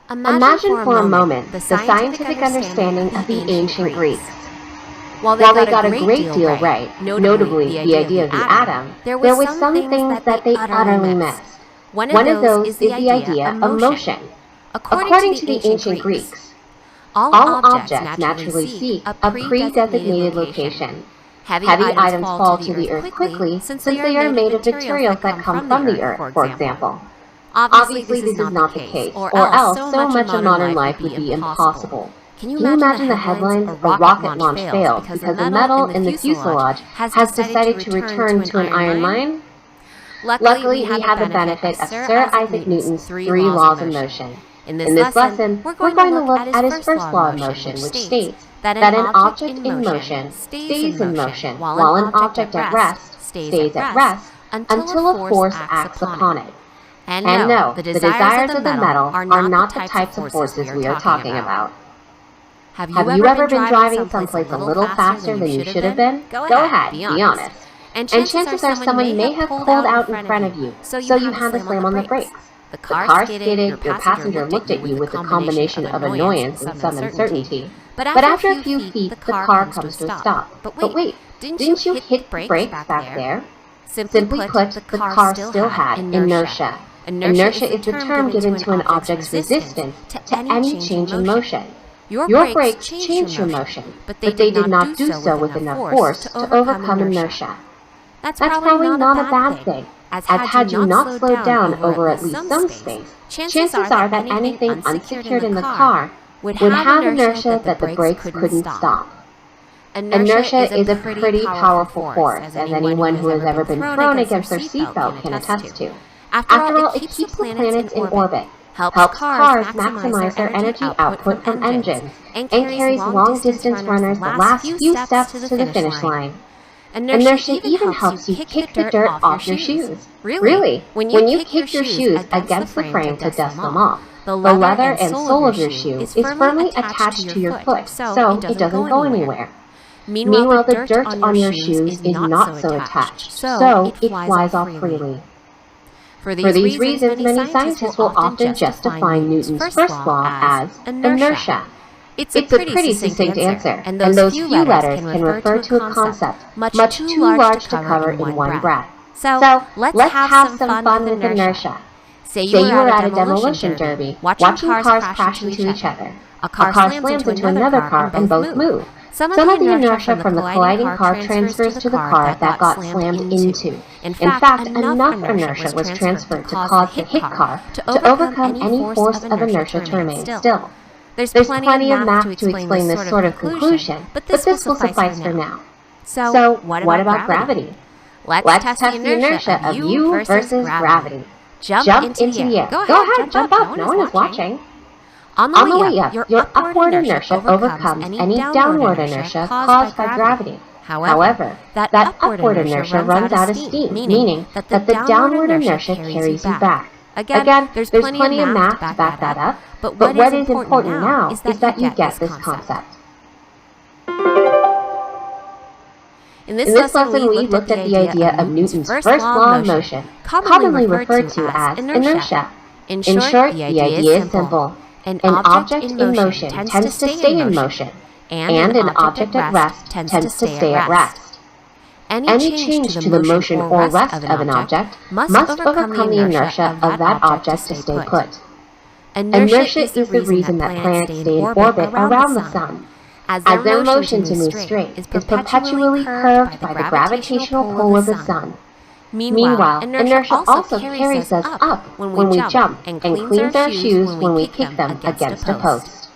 Imagine for a moment the scientific understanding of the ancient Greeks. While they got a great deal right, notably the idea of the atom, there was some things that they utterly missed. One of those is the idea of motion. According to the ancient Greeks, all objects naturally seek a pre-designated location. Heavy items fall to the earth quickly since they are made of materials that come from the earth, for example. Obviously, this is not the case, or else so much of modern life would be impossible. Can you imagine the headlines, "A rocket launch failed because the metal in the fuselage has decided to return to an iron mine?" Luckily, we have the benefit of Sir Isaac Newton's 3 laws of motion. In this lesson, we're going to look at his first law of motion, which states that an object in motion stays in motion, while an object at rest stays at rest until a force acts upon it. And no, the desires of the metal are not the types of forces we are talking about. Have you ever been driving someplace a little faster than you should have been? Go ahead, be honest. And chances are someone may have pulled out in front of you, so you had to slam on the brakes. The car skidded, your passenger looked at you with a combination of annoyance and some uncertainty. But after a few feet, the car comes to a stop. But wait, didn't you hit brakes back there? Simply put, the car still had inertia. Inertia is the term given to an object's resistance to any change in motion. Your brakes changed your motion, but they did not do so with enough force to overcome inertia. That's probably not a bad thing, as had you not slowed down over at least some space, chances are that anything unsecured in the car would have inertia that the brakes couldn't stop. Inertia is a pretty powerful force, as anyone who has ever been thrown against their seatbelt can attest to. After all, it keeps the planets in orbit, helps cars maximize their energy output from engines, and carries long-distance runners the last few steps to the finish line. Inertia even helps you kick the dirt off your shoes. Really, when you kick your shoes against the frame to dust them off, the leather and sole of your shoe is firmly attached to your foot, so it doesn't go anywhere. Meanwhile, the dirt on your shoes is not so attached, so it flies off freely. For these reasons, many scientists will often just define Newton's first law as inertia. It's a pretty succinct answer, and those few letters can refer to a concept much too large to cover in one breath. So let's have some fun with inertia. Say you were at a demolition derby, watching cars crash into each other. A car slams into another car and both move. Some of the inertia from the colliding car transfers to the car that got slammed into. In fact, enough inertia was transferred to cause the hit car to overcome any force of inertia to remain still. There's plenty of math to explain this sort of conclusion, but this will suffice for now. So, what about gravity? Let's test the inertia of you versus gravity. Jump into the air. Go ahead, jump up. No one is watching. On the way up, your upward inertia overcomes any downward inertia caused by gravity. However, that upward inertia runs out of steam, meaning that the downward inertia carries you back. Again, there's plenty of math to back that up, but what is important now is that you get this concept. In this lesson, we looked at the idea of Newton's first law of motion, commonly referred to as inertia. In short, the idea is simple. An object in motion tends to stay in motion, and an object at rest tends to stay at rest. Any change to the motion or rest of an object must overcome the inertia of that object to stay put. Inertia is the reason that planets stay in orbit around the Sun, as their motion to move straight is perpetually curved by the gravitational pull of the Sun. Meanwhile, inertia also carries us up when we jump and cleans our shoes when we kick them against a post.